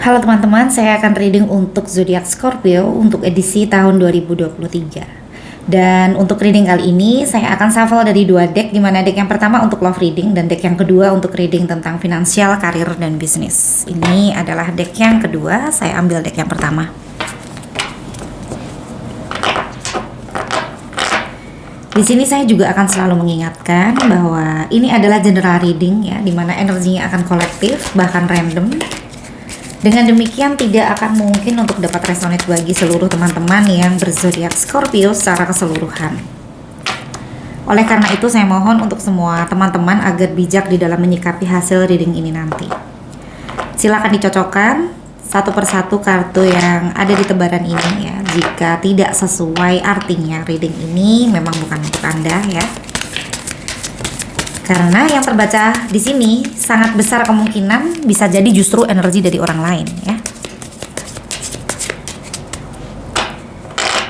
Halo teman-teman, saya akan reading untuk zodiak Scorpio untuk edisi tahun 2023. Dan untuk reading kali ini saya akan shuffle dari dua deck, di mana deck yang pertama untuk love reading dan deck yang kedua untuk reading tentang finansial, karir, dan bisnis. Ini adalah deck yang kedua, saya ambil deck yang pertama. Di sini saya juga akan selalu mengingatkan bahwa ini adalah general reading ya, di mana energinya akan kolektif bahkan random. Dengan demikian tidak akan mungkin untuk dapat resonate bagi seluruh teman-teman yang berzodiak Scorpio secara keseluruhan. Oleh karena itu saya mohon untuk semua teman-teman agar bijak di dalam menyikapi hasil reading ini nanti. Silakan dicocokkan satu persatu kartu yang ada di tebaran ini ya. Jika tidak sesuai artinya reading ini memang bukan untuk Anda ya. Karena yang terbaca di sini sangat besar kemungkinan bisa jadi justru energi dari orang lain ya.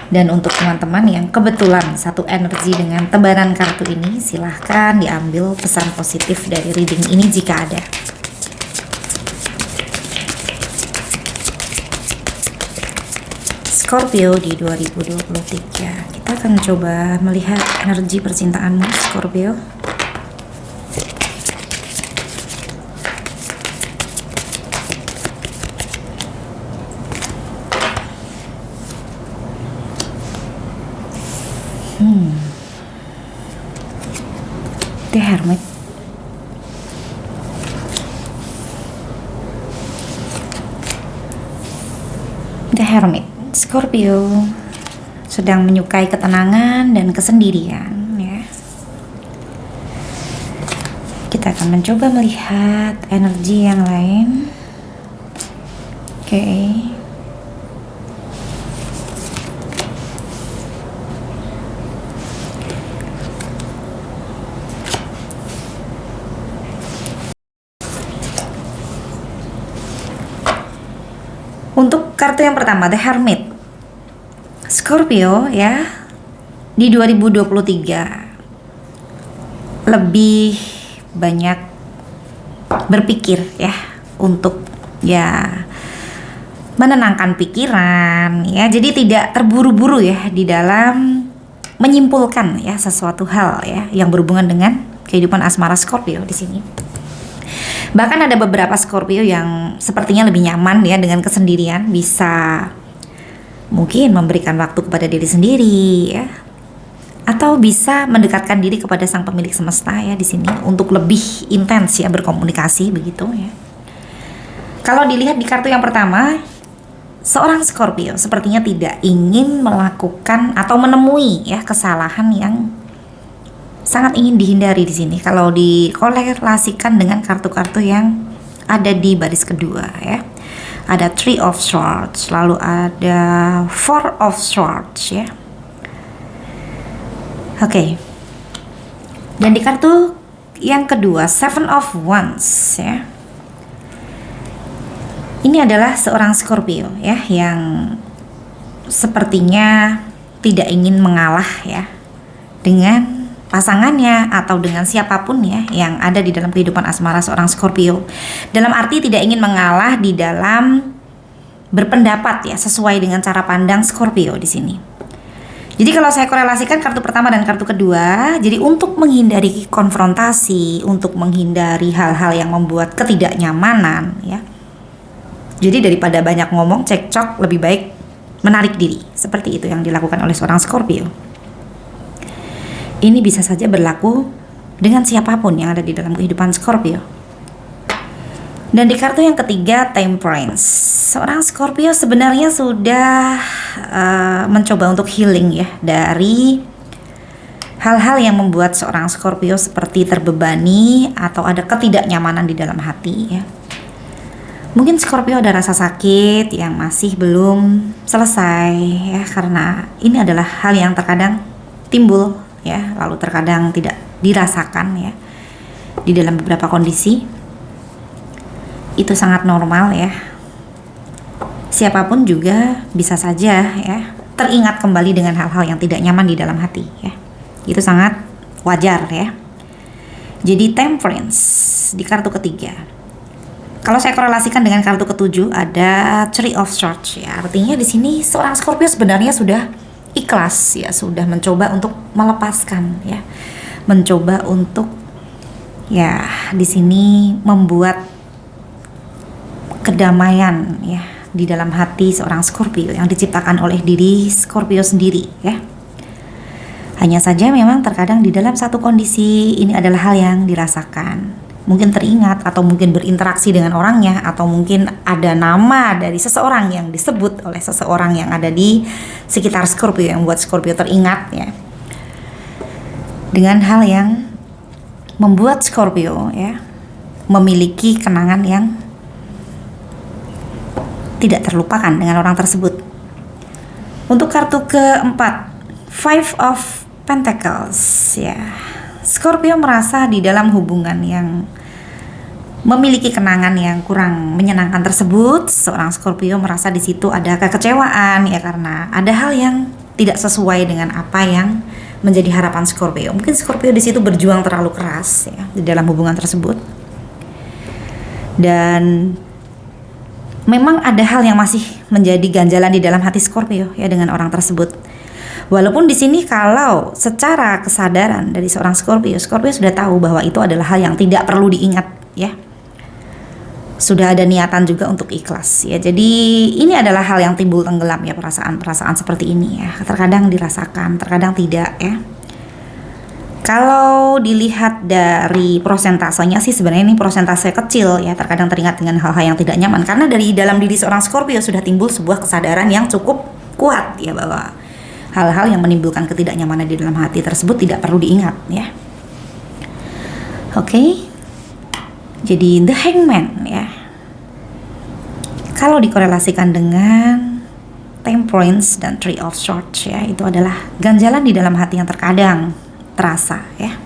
Dan untuk teman-teman yang kebetulan satu energi dengan tebaran kartu ini, silahkan diambil pesan positif dari reading ini jika ada. Scorpio di 2023. Kita akan coba melihat energi percintaanmu, Scorpio. The Hermit. The Hermit. Scorpio sedang menyukai ketenangan dan kesendirian ya. Kita akan mencoba melihat energi yang lain. Oke. Untuk kartu yang pertama, The Hermit. Scorpio ya, di 2023 lebih banyak berpikir ya, untuk ya menenangkan pikiran ya. Jadi tidak terburu-buru ya di dalam menyimpulkan ya sesuatu hal ya yang berhubungan dengan kehidupan asmara Scorpio di sini. Bahkan ada beberapa Scorpio yang sepertinya lebih nyaman ya dengan kesendirian, bisa mungkin memberikan waktu kepada diri sendiri ya, atau bisa mendekatkan diri kepada sang pemilik semesta ya di sini untuk lebih intens ya berkomunikasi begitu ya. Kalau dilihat di kartu yang pertama, seorang Scorpio sepertinya tidak ingin melakukan atau menemui ya kesalahan yang sangat ingin dihindari di sini. Kalau dikorelasikan dengan kartu-kartu yang ada di baris kedua ya, ada Three of Swords, lalu ada Four of Swords ya. Oke. Dan di kartu yang kedua, Seven of Wands ya. Ini adalah seorang Scorpio ya yang sepertinya tidak ingin mengalah ya dengan pasangannya atau dengan siapapun ya yang ada di dalam kehidupan asmara seorang Scorpio. Dalam arti tidak ingin mengalah di dalam berpendapat ya sesuai dengan cara pandang Scorpio di sini. Jadi kalau saya korelasikan kartu pertama dan kartu kedua, jadi untuk menghindari konfrontasi, untuk menghindari hal-hal yang membuat ketidaknyamanan ya. Jadi daripada banyak ngomong cekcok, lebih baik menarik diri. Seperti itu yang dilakukan oleh seorang Scorpio. Ini bisa saja berlaku dengan siapapun yang ada di dalam kehidupan Scorpio. Dan di kartu yang ketiga, Temperance. Seorang Scorpio sebenarnya sudah mencoba untuk healing ya dari hal-hal yang membuat seorang Scorpio seperti terbebani atau ada ketidaknyamanan di dalam hati ya. Mungkin Scorpio ada rasa sakit yang masih belum selesai ya, karena ini adalah hal yang terkadang timbul ya, lalu terkadang tidak dirasakan ya di dalam beberapa kondisi. Itu sangat normal ya. Siapapun juga bisa saja ya teringat kembali dengan hal-hal yang tidak nyaman di dalam hati ya. Itu sangat wajar ya. Jadi Temperance di kartu ketiga. Kalau saya korelasikan dengan kartu ketujuh ada Three of Swords ya, artinya di sini seorang Scorpio sebenarnya sudah ikhlas ya, sudah mencoba untuk melepaskan ya, mencoba untuk ya di sini membuat kedamaian ya di dalam hati seorang Scorpio yang diciptakan oleh diri Scorpio sendiri ya. Hanya saja memang terkadang di dalam satu kondisi ini adalah hal yang dirasakan, mungkin teringat atau mungkin berinteraksi dengan orangnya, atau mungkin ada nama dari seseorang yang disebut oleh seseorang yang ada di sekitar Scorpio yang membuat Scorpio teringat ya, dengan hal yang membuat Scorpio ya memiliki kenangan yang tidak terlupakan dengan orang tersebut. Untuk kartu keempat, Five of Pentacles ya, Scorpio merasa di dalam hubungan yang memiliki kenangan yang kurang menyenangkan tersebut, seorang Scorpio merasa di situ ada kekecewaan ya, karena ada hal yang tidak sesuai dengan apa yang menjadi harapan Scorpio. Mungkin Scorpio di situ berjuang terlalu keras ya di dalam hubungan tersebut. Dan memang ada hal yang masih menjadi ganjalan di dalam hati Scorpio ya dengan orang tersebut. Walaupun di sini kalau secara kesadaran dari seorang Scorpio sudah tahu bahwa itu adalah hal yang tidak perlu diingat ya. Sudah ada niatan juga untuk ikhlas ya. Jadi ini adalah hal yang timbul tenggelam ya, perasaan-perasaan seperti ini ya. Terkadang dirasakan, terkadang tidak ya. Kalau dilihat dari prosentasenya sih sebenarnya ini prosentase kecil ya, terkadang teringat dengan hal-hal yang tidak nyaman, karena dari dalam diri seorang Scorpio sudah timbul sebuah kesadaran yang cukup kuat ya, bahwa hal-hal yang menimbulkan ketidaknyamanan di dalam hati tersebut tidak perlu diingat ya. Oke. Jadi The Hangman ya, kalau dikorelasikan dengan Temperance dan Three of Swords ya, itu adalah ganjalan di dalam hati yang terkadang terasa ya.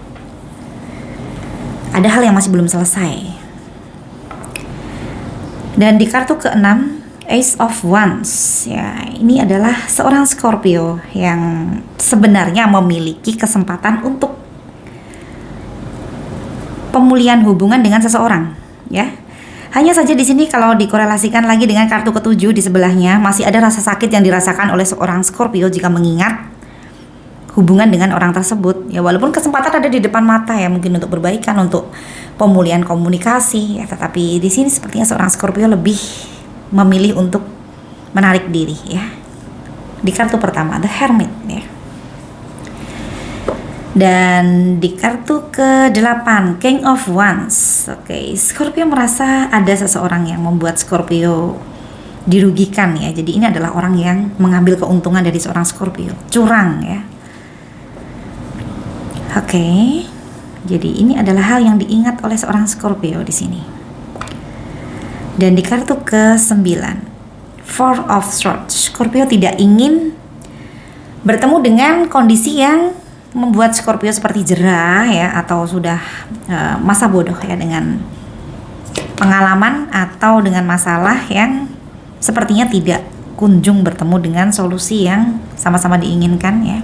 Ada hal yang masih belum selesai. Dan di kartu keenam, Ace of Wands ya, ini adalah seorang Scorpio yang sebenarnya memiliki kesempatan untuk pemulihan hubungan dengan seseorang ya. Hanya saja di sini kalau dikorelasikan lagi dengan kartu ketujuh di sebelahnya, masih ada rasa sakit yang dirasakan oleh seorang Scorpio jika mengingat hubungan dengan orang tersebut ya. Walaupun kesempatan ada di depan mata ya, mungkin untuk perbaikan, untuk pemulihan komunikasi ya, tetapi di sini sepertinya seorang Scorpio lebih memilih untuk menarik diri ya. Di kartu pertama The Hermit ya. Dan di kartu ke-8 King of Wands. Oke, Scorpio merasa ada seseorang yang membuat Scorpio dirugikan ya. Jadi ini adalah orang yang mengambil keuntungan dari seorang Scorpio, curang ya. Oke. Jadi ini adalah hal yang diingat oleh seorang Scorpio di sini. Dan di kartu ke-9 Four of Swords, Scorpio tidak ingin bertemu dengan kondisi yang membuat Scorpio seperti jerah ya, atau sudah masa bodoh ya, dengan pengalaman atau dengan masalah yang sepertinya tidak kunjung bertemu dengan solusi yang sama-sama diinginkan ya.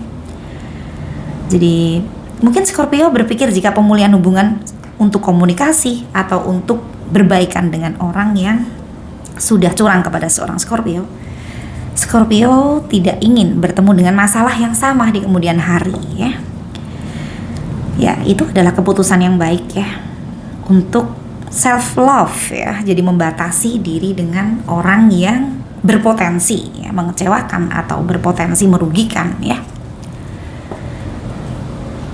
Jadi mungkin Scorpio berpikir jika pemulihan hubungan untuk komunikasi atau untuk berbaikan dengan orang yang sudah curang kepada seorang Scorpio, Scorpio tidak ingin bertemu dengan masalah yang sama di kemudian hari ya. Ya, itu adalah keputusan yang baik ya untuk self love ya. Jadi membatasi diri dengan orang yang berpotensi ya mengecewakan atau berpotensi merugikan ya.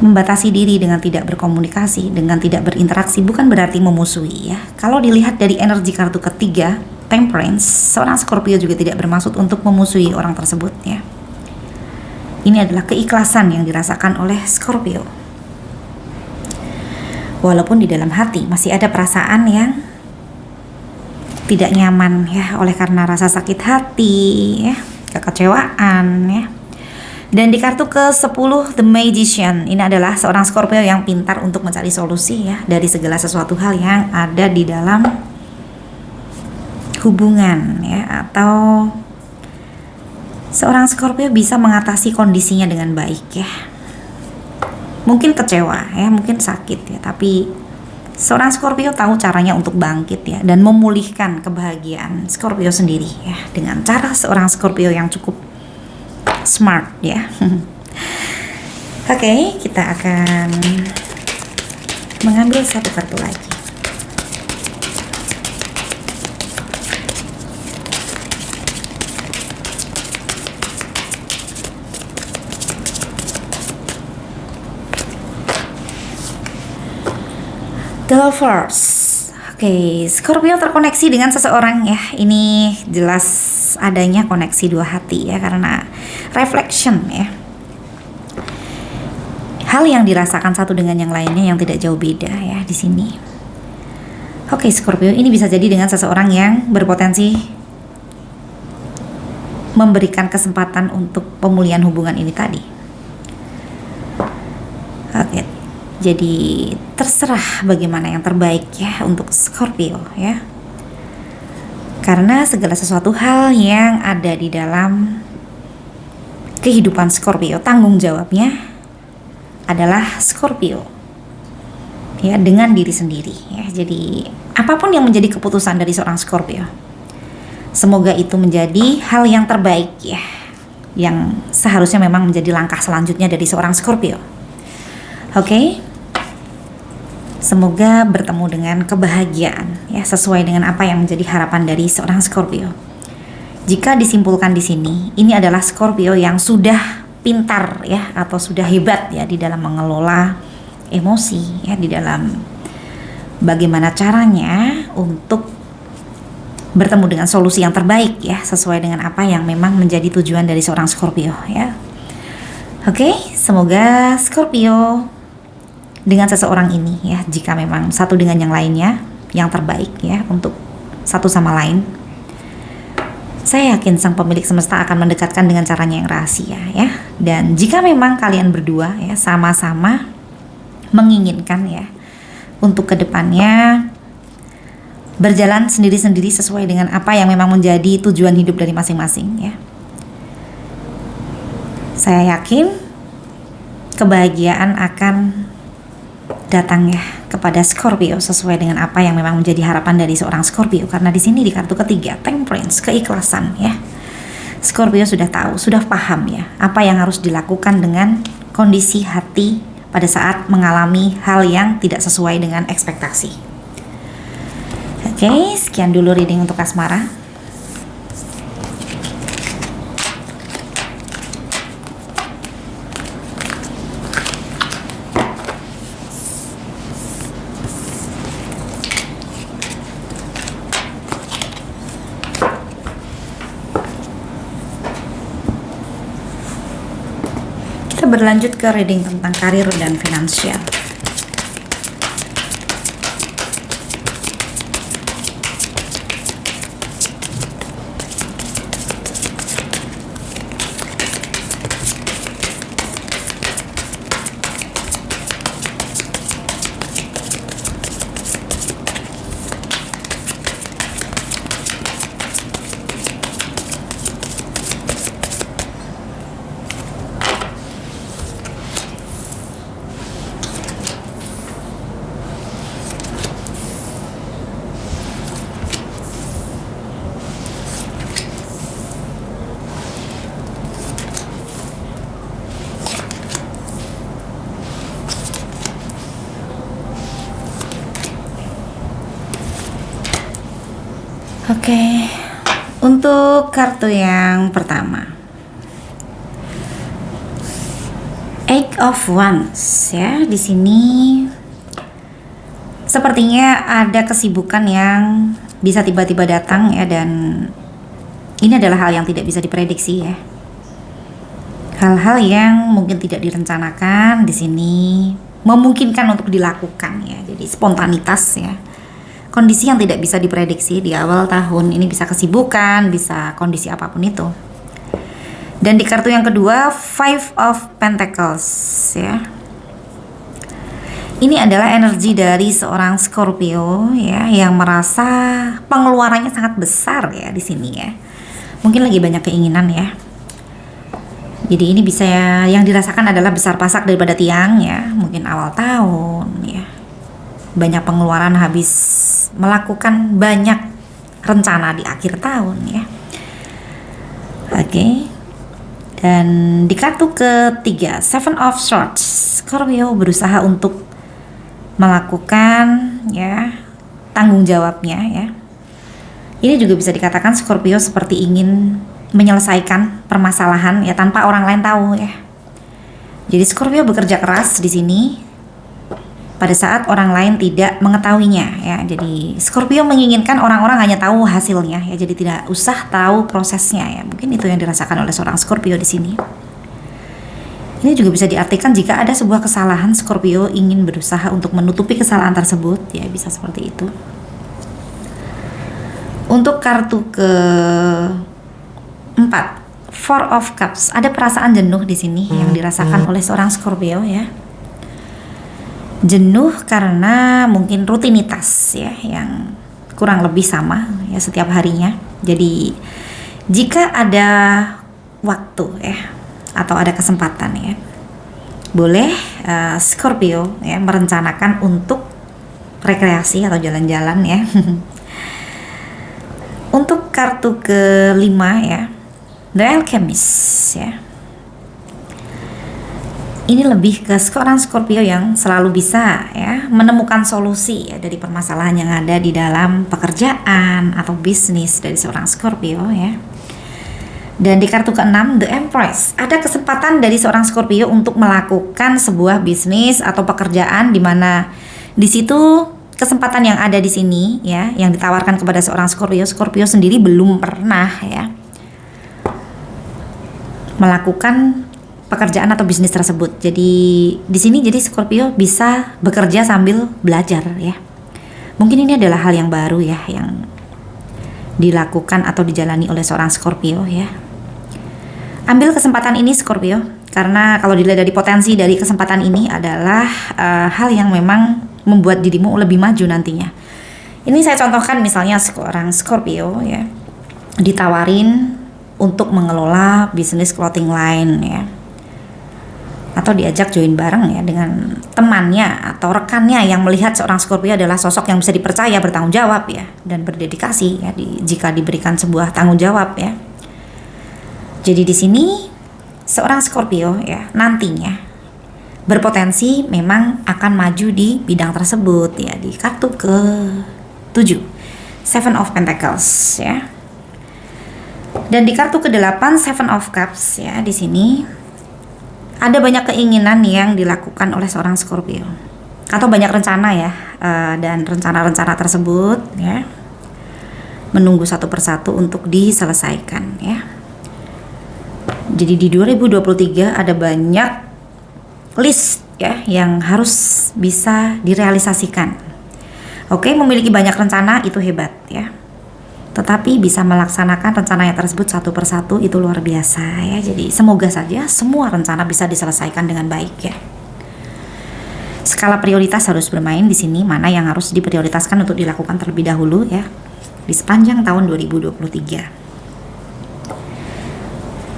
Membatasi diri dengan tidak berkomunikasi, dengan tidak berinteraksi bukan berarti memusuhi ya. Kalau dilihat dari energi kartu ketiga Temperance, seorang Scorpio juga tidak bermaksud untuk memusuhi orang tersebut ya. Ini adalah keikhlasan yang dirasakan oleh Scorpio. Walaupun di dalam hati masih ada perasaan yang tidak nyaman ya, oleh karena rasa sakit hati ya, kekecewaan ya. Dan di kartu ke-10 The Magician, ini adalah seorang Scorpio yang pintar untuk mencari solusi ya dari segala sesuatu hal yang ada di dalam hubungan ya, atau seorang Scorpio bisa mengatasi kondisinya dengan baik ya. Mungkin kecewa ya, mungkin sakit ya, tapi Seorang Scorpio tahu caranya untuk bangkit ya dan memulihkan kebahagiaan Scorpio sendiri ya dengan cara seorang Scorpio yang cukup smart ya. Oke, kita akan mengambil satu kartu lagi. The Lovers. Oke, Scorpio terkoneksi dengan seseorang ya. Ini jelas adanya koneksi dua hati ya karena reflection ya. Hal yang dirasakan satu dengan yang lainnya yang tidak jauh beda ya di sini. Oke, Scorpio, ini bisa jadi dengan seseorang yang berpotensi memberikan kesempatan untuk pemulihan hubungan ini tadi. Oke, jadi terserah bagaimana yang terbaik ya untuk Scorpio ya. Karena segala sesuatu hal yang ada di dalam kehidupan Scorpio, tanggung jawabnya adalah Scorpio ya, dengan diri sendiri ya. Jadi apapun yang menjadi keputusan dari seorang Scorpio, semoga itu menjadi hal yang terbaik ya, yang seharusnya memang menjadi langkah selanjutnya dari seorang Scorpio. Oke, semoga bertemu dengan kebahagiaan ya, sesuai dengan apa yang menjadi harapan dari seorang Scorpio. Jika disimpulkan di sini, ini adalah Scorpio yang sudah pintar ya, atau sudah hebat ya di dalam mengelola emosi ya, di dalam bagaimana caranya untuk bertemu dengan solusi yang terbaik ya, sesuai dengan apa yang memang menjadi tujuan dari seorang Scorpio ya. Oke, semoga Scorpio dengan seseorang ini ya, jika memang satu dengan yang lainnya yang terbaik ya untuk satu sama lain. Saya yakin sang pemilik semesta akan mendekatkan dengan caranya yang rahasia ya. Dan jika memang kalian berdua ya sama-sama menginginkan ya untuk kedepannya berjalan sendiri-sendiri sesuai dengan apa yang memang menjadi tujuan hidup dari masing-masing ya. Saya yakin kebahagiaan akan datang ya kepada Scorpio sesuai dengan apa yang memang menjadi harapan dari seorang Scorpio. Karena di sini di kartu ketiga, Temperance, keikhlasan ya. Scorpio sudah tahu, sudah paham ya apa yang harus dilakukan dengan kondisi hati pada saat mengalami hal yang tidak sesuai dengan ekspektasi. Oke, sekian dulu reading untuk asmara. Kita berlanjut ke reading tentang karir dan finansial. Oke, untuk kartu yang pertama, Eight of Wands ya. Di sini sepertinya ada kesibukan yang bisa tiba-tiba datang ya, dan ini adalah hal yang tidak bisa diprediksi ya. Hal-hal yang mungkin tidak direncanakan di sini memungkinkan untuk dilakukan ya. Jadi spontanitas ya. Kondisi yang tidak bisa diprediksi di awal tahun ini, bisa kesibukan, bisa kondisi apapun itu. Dan di kartu yang kedua, Five of Pentacles ya. Ini adalah energi dari seorang Scorpio ya, yang merasa pengeluarannya sangat besar ya di sini ya. Mungkin lagi banyak keinginan ya. Jadi ini bisa yang dirasakan adalah besar pasak daripada tiang ya, mungkin awal tahun ya. banyak pengeluaran, habis melakukan banyak rencana di akhir tahun ya. Oke. Dan di kartu ketiga, Seven of Swords, Scorpio berusaha untuk melakukan ya tanggung jawabnya ya. Ini juga bisa dikatakan Scorpio seperti ingin menyelesaikan permasalahan ya tanpa orang lain tahu ya. Jadi Scorpio bekerja keras di sini pada saat orang lain tidak mengetahuinya ya. Jadi Scorpio menginginkan orang-orang hanya tahu hasilnya ya. Jadi tidak usah tahu prosesnya ya. Mungkin itu yang dirasakan oleh seorang Scorpio di sini. Ini juga bisa diartikan jika ada sebuah kesalahan, Scorpio ingin berusaha untuk menutupi kesalahan tersebut ya, bisa seperti itu. Untuk kartu keempat, Four of Cups, ada perasaan jenuh di sini yang dirasakan oleh seorang Scorpio ya. Jenuh karena mungkin rutinitas ya yang kurang lebih sama ya setiap harinya. Jadi jika ada waktu ya atau ada kesempatan ya, boleh Scorpio ya merencanakan untuk rekreasi atau jalan-jalan ya. Untuk kartu kelima ya, The Alchemist ya. Ini lebih ke seorang Scorpio yang selalu bisa ya menemukan solusi ya dari permasalahan yang ada di dalam pekerjaan atau bisnis dari seorang Scorpio ya. Dan di kartu ke-6, The Empress, ada kesempatan dari seorang Scorpio untuk melakukan sebuah bisnis atau pekerjaan di mana di situ kesempatan yang ada di sini ya yang ditawarkan kepada seorang Scorpio, Scorpio sendiri belum pernah ya melakukan pekerjaan atau bisnis tersebut. Jadi di sini jadi Scorpio bisa bekerja sambil belajar ya. Mungkin ini adalah hal yang baru ya yang dilakukan atau dijalani oleh seorang Scorpio ya. Ambil kesempatan ini Scorpio, karena kalau dilihat dari potensi dari kesempatan ini adalah hal yang memang membuat dirimu lebih maju nantinya. Ini saya contohkan misalnya seorang Scorpio ya ditawarin untuk mengelola bisnis clothing line ya, atau diajak join bareng ya dengan temannya atau rekannya yang melihat seorang Scorpio adalah sosok yang bisa dipercaya, bertanggung jawab ya, dan berdedikasi ya jika diberikan sebuah tanggung jawab ya. Jadi di sini seorang Scorpio ya nantinya berpotensi memang akan maju di bidang tersebut ya. Di kartu ke-7, Seven of Pentacles ya. Dan di kartu ke-8, Seven of Cups ya, di sini ada banyak keinginan yang dilakukan oleh seorang Scorpio atau banyak rencana ya, dan rencana-rencana tersebut ya menunggu satu persatu untuk diselesaikan ya. Jadi di 2023 ada banyak list ya yang harus bisa direalisasikan. Oke, memiliki banyak rencana itu hebat ya. Tetapi bisa melaksanakan rencananya tersebut satu persatu itu luar biasa ya. Jadi semoga saja semua rencana bisa diselesaikan dengan baik ya. Skala prioritas harus bermain di sini, mana yang harus diprioritaskan untuk dilakukan terlebih dahulu ya di sepanjang tahun 2023.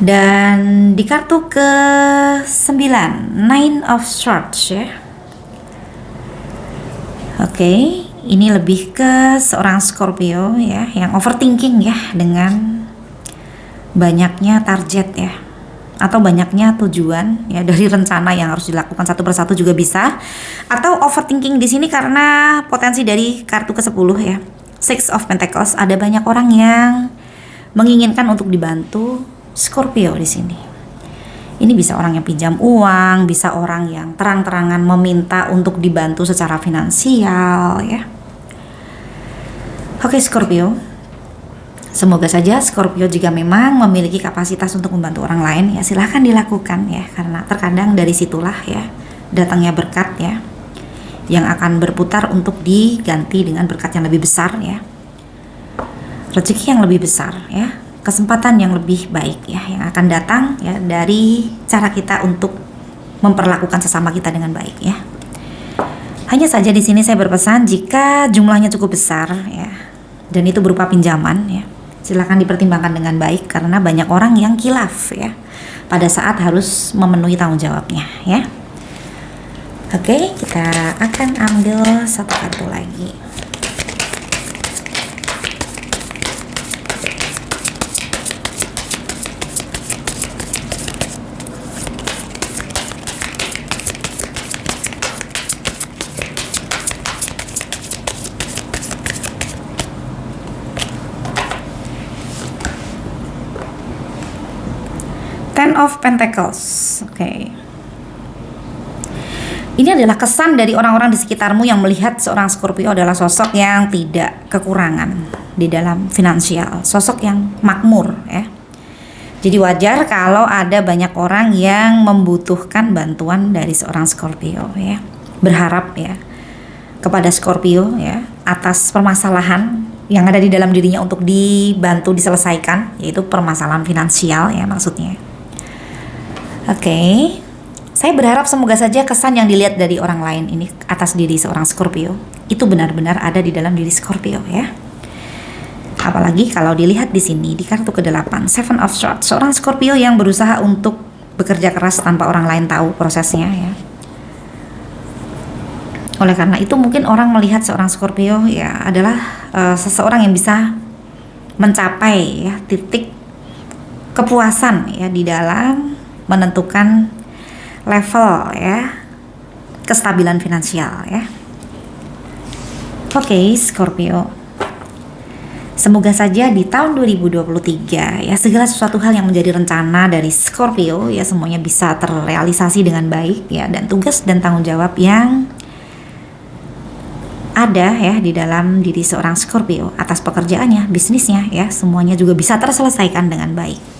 Dan di kartu ke-9, Nine of Swords ya. Oke, ini lebih ke seorang Scorpio ya yang overthinking ya dengan banyaknya target ya atau banyaknya tujuan ya dari rencana yang harus dilakukan satu persatu juga bisa, atau overthinking di sini karena potensi dari kartu ke-10 ya, Six of Pentacles, ada banyak orang yang menginginkan untuk dibantu Scorpio di sini. Ini bisa orang yang pinjam uang, bisa orang yang terang-terangan meminta untuk dibantu secara finansial ya. Oke Scorpio, semoga saja Scorpio jika memang memiliki kapasitas untuk membantu orang lain ya silahkan dilakukan ya, karena terkadang dari situlah ya datangnya berkat ya yang akan berputar untuk diganti dengan berkat yang lebih besar ya, rezeki yang lebih besar ya, kesempatan yang lebih baik ya yang akan datang ya dari cara kita untuk memperlakukan sesama kita dengan baik ya. Hanya saja di sini saya berpesan jika jumlahnya cukup besar ya dan itu berupa pinjaman ya, silakan dipertimbangkan dengan baik karena banyak orang yang kilaf ya pada saat harus memenuhi tanggung jawabnya ya. Oke, kita akan ambil satu kartu lagi. Ten of Pentacles. Oke. Ini adalah kesan dari orang-orang di sekitarmu yang melihat seorang Scorpio adalah sosok yang tidak kekurangan di dalam finansial, sosok yang makmur ya. Jadi wajar kalau ada banyak orang yang membutuhkan bantuan dari seorang Scorpio ya. Berharap ya kepada Scorpio ya atas permasalahan yang ada di dalam dirinya untuk dibantu diselesaikan, yaitu permasalahan finansial ya maksudnya. Oke. Saya berharap semoga saja kesan yang dilihat dari orang lain ini atas diri seorang Scorpio itu benar-benar ada di dalam diri Scorpio ya. Apalagi kalau dilihat di sini di kartu ke-8, Seven of Swords, seorang Scorpio yang berusaha untuk bekerja keras tanpa orang lain tahu prosesnya ya. Oleh karena itu mungkin orang melihat seorang Scorpio ya adalah seseorang yang bisa mencapai ya titik kepuasan ya di dalam menentukan level ya kestabilan finansial ya. Oke, Scorpio. Semoga saja di tahun 2023 ya segala sesuatu hal yang menjadi rencana dari Scorpio ya semuanya bisa terrealisasi dengan baik ya, dan tugas dan tanggung jawab yang ada ya di dalam diri seorang Scorpio atas pekerjaannya, bisnisnya ya, semuanya juga bisa terselesaikan dengan baik.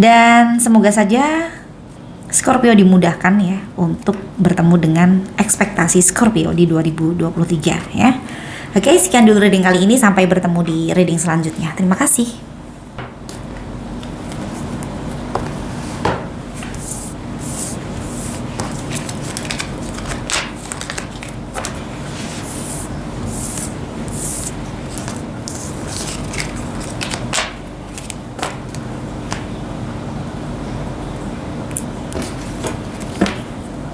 Dan semoga saja Scorpio dimudahkan ya untuk bertemu dengan ekspektasi Scorpio di 2023 ya. Oke, sekian dulu reading kali ini, sampai bertemu di reading selanjutnya. Terima kasih.